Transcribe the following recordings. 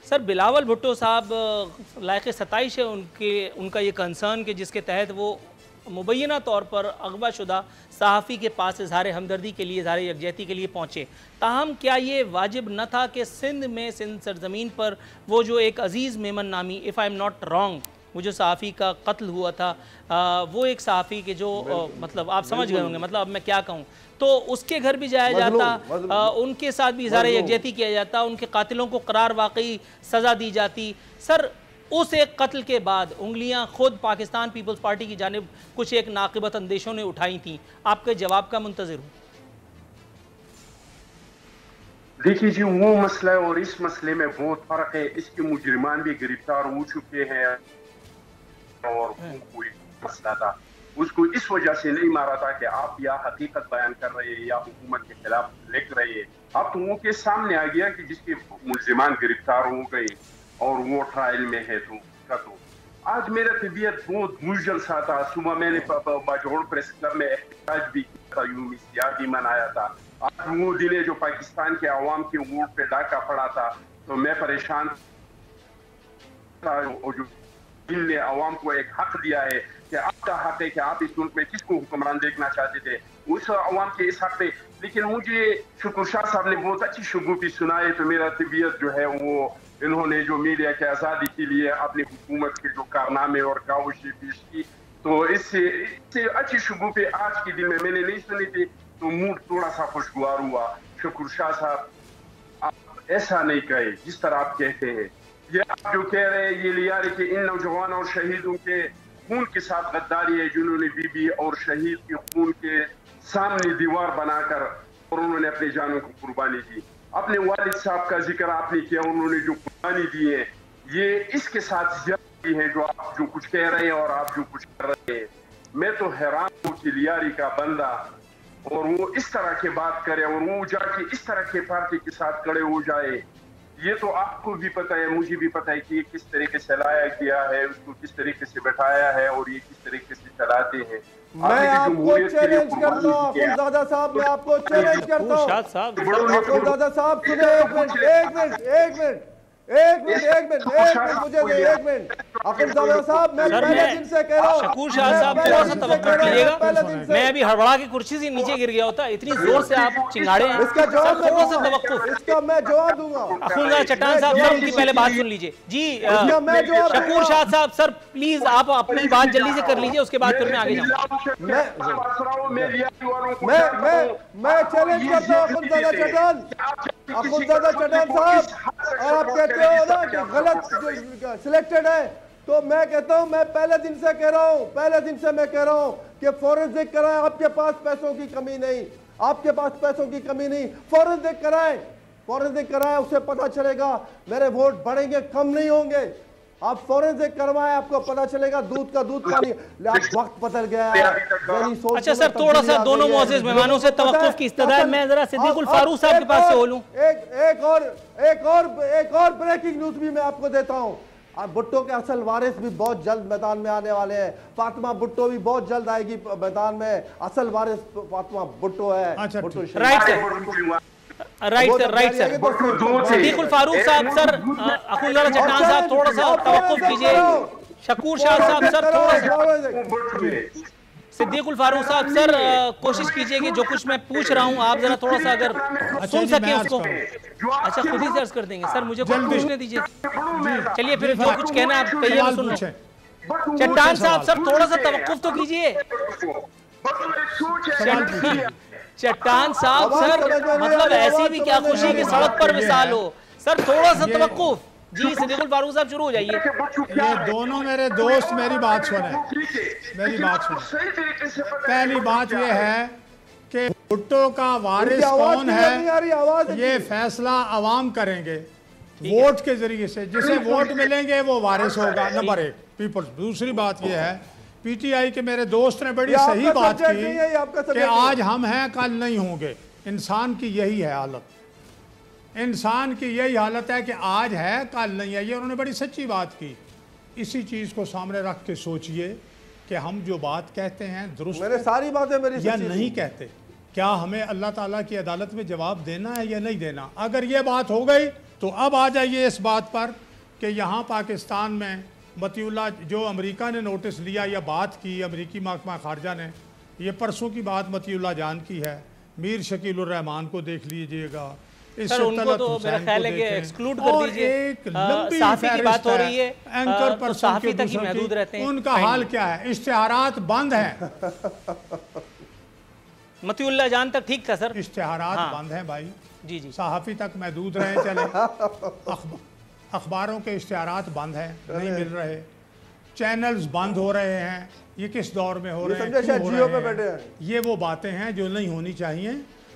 سر بلاول بھٹو صاحب لائق ستائش ہے ان کا یہ کنسرن کہ جس کے تحت وہ مبینہ طور پر اغوا شدہ صحافی کے پاس اظہار ہمدردی کے لیے، اظہار یکجہتی کے لیے پہنچے. تاہم کیا یہ واجب نہ تھا کہ سندھ میں، سندھ سرزمین پر وہ جو ایک عزیز میمن نامی if I'm not wrong وہ جو صحافی کا قتل ہوا تھا، وہ ایک صحافی کے جو مطلب آپ سمجھ گئے ہوں گے مطلب اب میں کیا کہوں، تو اس کے گھر بھی جایا جاتا، ان کے ساتھ بھی اظہار یکجہتی کیا جاتا، ان کے قاتلوں کو قرار واقعی سزا دی جاتی. سر اس ایک قتل کے بعد انگلیاں خود پاکستان پیپلز پارٹی کی جانب کچھ ایک ناقبت اندیشوں نے اٹھائی تھیں، آپ کے جواب کا منتظر ہوں. دیکھیے جی، وہ مسئلہ اور اس مسئلے میں بہت فرق ہے. اس کے مجرمان بھی گرفتار ہو چکے ہیں اور وہ کوئی مسئلہ تھا، اس کو اس وجہ سے نہیں مارا تھا کہ آپ یا حقیقت بیان کر رہے ہیں یا حکومت کے خلاف لکھ رہے ہیں. اب تو وہ کیس سامنے آ گیا کہ جس کے ملزمان گرفتار ہو گئے اور وہ ٹرائل میں ہے. تو آج میرا طبیعت بہت مشکل سا تھا. صبح میں نے باجوڑ پریس کلب میں احتجاج بھی کیا تھا، یوم سیاہ بھی منایا تھا. آج وہ دن ہے جو پاکستان کے عوام کے ووٹ پہ ڈاکہ پڑا تھا، تو میں پریشان تھا. جو دل نے عوام کو ایک حق دیا ہے کہ آپ کا حق ہے کہ آپ اس ملک میں کس کو حکمران دیکھنا چاہتے تھے، اس عوام کے اس حق پہ. لیکن مجھے شکر شاہ صاحب نے بہت اچھی شگوفی سنائی، تو میرا طبیعت جو ہے وہ انہوں نے جو میڈیا کے آزادی کے لیے اپنی حکومت کے جو کارنامے اور کاوشیں پیش کی، تو اس سے اچھی شگوفی آج کے دن میں نے نہیں سنی تھی، تو موڈ تھوڑا سا خوشگوار ہوا. شکر شاہ صاحب آپ ایسا نہیں کہے جس طرح آپ کہتے ہیں. یہ آپ جو کہہ رہے ہیں یہ لیا رہے کہ ان نوجوانوں اور شہیدوں کے خون کے ساتھ غداری ہے، جنہوں نے بی بی اور شہید کے خون کے سامنے دیوار بنا کر اور انہوں نے اپنی جانوں کو قربانی دی. اپنے والد صاحب کا ذکر آپ نے کیا، انہوں نے جو قربانی دی ہے، یہ اس کے ساتھ زیادتی ہے جو آپ جو کچھ کہہ رہے ہیں اور آپ جو کچھ کر رہے ہیں. میں تو حیران ہوں کہ لیاری کا بندہ اور وہ اس طرح کی بات کرے اور وہ جا کے اس طرح کے پارٹی کے ساتھ کھڑے ہو جائے. یہ تو آپ کو بھی پتہ ہے، مجھے بھی پتہ ہے کہ یہ کس طریقے سے لایا گیا ہے، اس کو کس طریقے سے بٹھایا ہے اور یہ کس طریقے سے چلاتے ہیں. میں آپ کو چیلنج کرتا ہوں اخندزادہ صاحب، میں آپ کو چیلنج کرتا ہوں اخندزادہ صاحب. سنیں ایک منٹ مجھے دے ایک منٹ. اخندزادہ صاحب میں پہلے دن سے کہہ رہا ہوں، شکور شاہ صاحب تھوڑا سا توقف کیجئے گا. میں ابھی ہڑبڑا کی کرسی سے نیچے گر گیا ہوتا، اتنی زور سے آپ چنگاڑے ہیں. اس کا جواب تھوڑا سا توقف. اس کا میں جواب دوں گا. اخندزادہ چٹان صاحب سر ان کی پہلے بات سن لیجئے. جی شکور شاہ صاحب سر پلیز آپ اپنی بات جلدی سے کر لیجئے، اس کے بعد پھر میں آگے جاؤں. میں چیلنج کرتا ہوں اخندزادہ چٹان صاحب، اور آپ کہتے ہو نا کہ غلط سلیکٹڈ ہے، تو میں کہتا ہوں، میں پہلے دن سے کہہ رہا ہوں کہ فورنزک کرائیں. آپ کے پاس پیسوں کی کمی نہیں، فورنزک کرائیں، اسے پتہ چلے گا میرے ووٹ بڑھیں گے کم نہیں ہوں گے. آپ فورنزک کروائیں، آپ کو پتہ چلے گا دودھ کا دودھ پانی. وقت بدل گیا ہے. اچھا سر تھوڑا سا دونوں معزز مہمانوں سے توقف کی استدعا ہے. میں ذرا صدیق الفاروق صاحب کے پاس سے ہو لوں. ایک اور بریکنگ نیوز بھی میں آپ کو دیتا ہوں. بھٹو کے اصل وارث بھی بہت جلد میدان میں آنے والے ہیں. فاطمہ بھٹو بھی بہت جلد آئے گی میدان میں. اصل وارث فاطمہ بھٹو ہے. رائٹ سر صدیق الفاروق صاحب. سر اخندزادہ چٹان صاحب تھوڑا سا توقف کیجئے. شکور شاہ صاحب سر تھوڑا سا. صدیق الفاروق صاحب سر کوشش کیجئے کہ جو کچھ میں پوچھ رہا ہوں آپ ذرا تھوڑا سا اگر سن سکیں اس کو. اچھا خود ہی سے عرض کر دیں گے. سر مجھے کچھ پوچھنے دیجئے. چلیے پھر جو کچھ کہنا ہے آپ کہیے میں سن رہا ہوں. چٹان صاحب سر تھوڑا سا توقف تو کیجئے. چٹان صاحب سر مطلب ایسی بھی کیا خوشی کہ سڑک پر وصال ہو. سر تھوڑا سا توقف. جی صدیق الفاروق صاحب شروع ہو جائیے. یہ دونوں میرے دوست میری بات سنیں. پہلی بات یہ ہے کہ بھٹو کا وارث کون ہے یہ فیصلہ عوام کریں گے ووٹ کے ذریعے سے. جسے ووٹ ملیں گے وہ وارث ہوگا. Number 1 peoples. دوسری بات یہ ہے پی ٹی آئی کے میرے دوست نے بڑی صحیح بات کی کہ آج ہم ہیں کل نہیں ہوں گے. انسان کی یہی ہے حالت. انسان کی یہی حالت ہے کہ آج ہے کل نہیں ہے. یہ انہوں نے بڑی سچی بات کی. اسی چیز کو سامنے رکھ کے سوچئے کہ ہم جو بات کہتے ہیں درست ساری باتیں میری یا نہیں کہتے. کیا ہمیں اللہ تعالیٰ کی عدالت میں جواب دینا ہے یا نہیں دینا؟ اگر یہ بات ہو گئی تو اب آ جائیے اس بات پر کہ یہاں پاکستان میں مطیع اللہ جو امریکہ نے نوٹس لیا یا بات کی امریکی محکمہ خارجہ نے، یہ پرسوں کی بات مطیع اللہ جان کی ہے، میر شکیل الرحمان کو دیکھ لیجئے گا، اس سے طلعت حسین کو دیکھیں، اور ایک لمبی فہرست ہے اینکر پرسن کے دوسرے کی، ان کا حال کیا ہے؟ اشتہارات بند ہیں۔ مطیع اللہ جان تک ٹھیک تھا سر، اشتہارات بند ہیں بھائی، جی جی، صحافی تک محدود رہے چلے، اخباروں کے اشتہارات بند ہیں، نہیں مل رہے، چینلز بند ہو رہے ہیں، یہ کس دور میں ہو رہے ہیں، کیوں ہو رہے ہیں؟ یہ وہ باتیں ہیں جو نہیں ہونی چاہیے،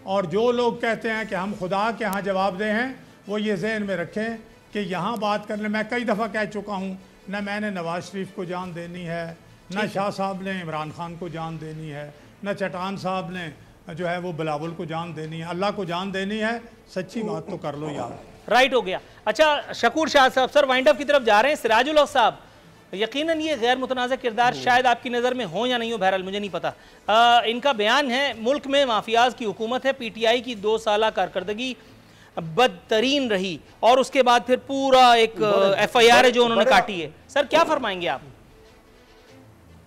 اور جو لوگ کہتے ہیں کہ ہم خدا کے ہاں جواب دہ ہیں، وہ یہ ذہن میں رکھیں کہ یہاں بات کرنے، میں کئی دفعہ کہہ چکا ہوں، نہ میں نے نواز شریف کو جان دینی ہے، نہ شاہ صاحب نے عمران خان کو جان دینی ہے، نہ چٹان صاحب نے جو ہے وہ بلاول کو جان دینی ہے، اللہ کو جان دینی ہے، سچی بات تو کر لو یار۔ رائٹ ہو گیا۔ اچھا شکور شاہ صاحب، سر وائنڈ اپ کی طرف جا رہے ہیں، سراج الحق صاحب، یقیناً یہ غیر متنازع کردار شاید آپ کی نظر میں ہوں یا نہیں ہو، بہرحال مجھے نہیں پتا، ان کا بیان ہے ملک میں مافیاز کی حکومت ہے، پی ٹی آئی کی 2 سالہ کارکردگی بدترین رہی، اور اس کے بعد پھر پورا ایک ایف آئی آر ہے جو انہوں نے کاٹی ہے، سر کیا فرمائیں گے آپ؟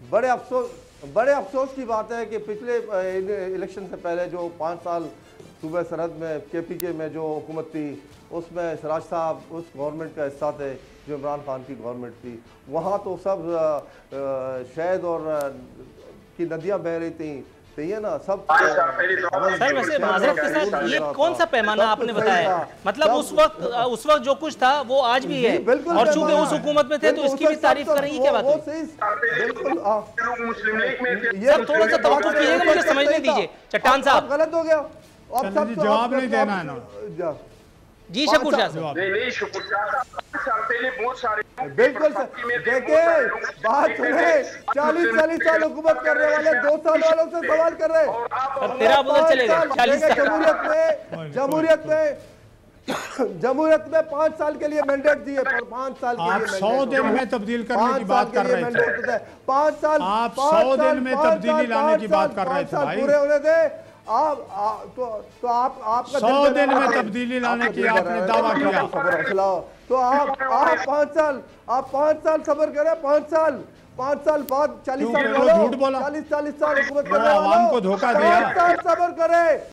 بڑے افسوس کی بات ہے کہ پچھلے الیکشن سے پہلے جو 5 سال صوبہ سرحد میں کے پی کے میں جو حکومت تھی، اس میں سراج صاحب اس گورنمنٹ کا حصہ تھے جو عمران خان کی گورنمنٹ تھی، وہاں تو سب شہد اور کی ندیاں بہہ رہی تھیں، صحیح ہے نا، سب سر ویسے معذرت کے ساتھ یہ کون سا پیمانہ آپ نے بتایا ہے؟ مطلب اس وقت جو کچھ تھا وہ آج بھی ہے، اور چونکہ اس حکومت میں تھے تو اس کی بھی تعریف کریں گی، کیا بات ہے؟ سر تھوڑا سا توقف کیجئے گا، مجھے سمجھنے دیجئے، چٹان صاحب غلط ہو گیا، جواب نہیں دینا ہے نا، جی شکور شاہ صاحب۔ نہیں شکور شاہ صاحب، پہلے بہت سارے بالکل دیکھیں بات سنیں، 40 سال حکومت کرنے والے 2 سال والوں سے سوال کر رہے ہیں، تیرا بدل چلے گا 40 سال جمہوریت میں 5 سال کے لیے مینڈیٹ دیئے، 5 سال کے لیے آپ 100 دن میں تبدیل کرنے کی بات کر رہے تھے، 5 سال آپ 100 دن میں تبدیلی لانے کی بات کر رہے تھے بھائی، پورے ہونے دے، تو آپ کا 100 دن میں تبدیلی لانے کی آپ نے دعویٰ کیا، تو آپ 5 سال صبر کریں، 5 سال بعد 40 سال جھوٹ بولا، 40 سال حکومت کرنے والوں، عوام کو دھوکہ دیا، 5 سال صبر کریں۔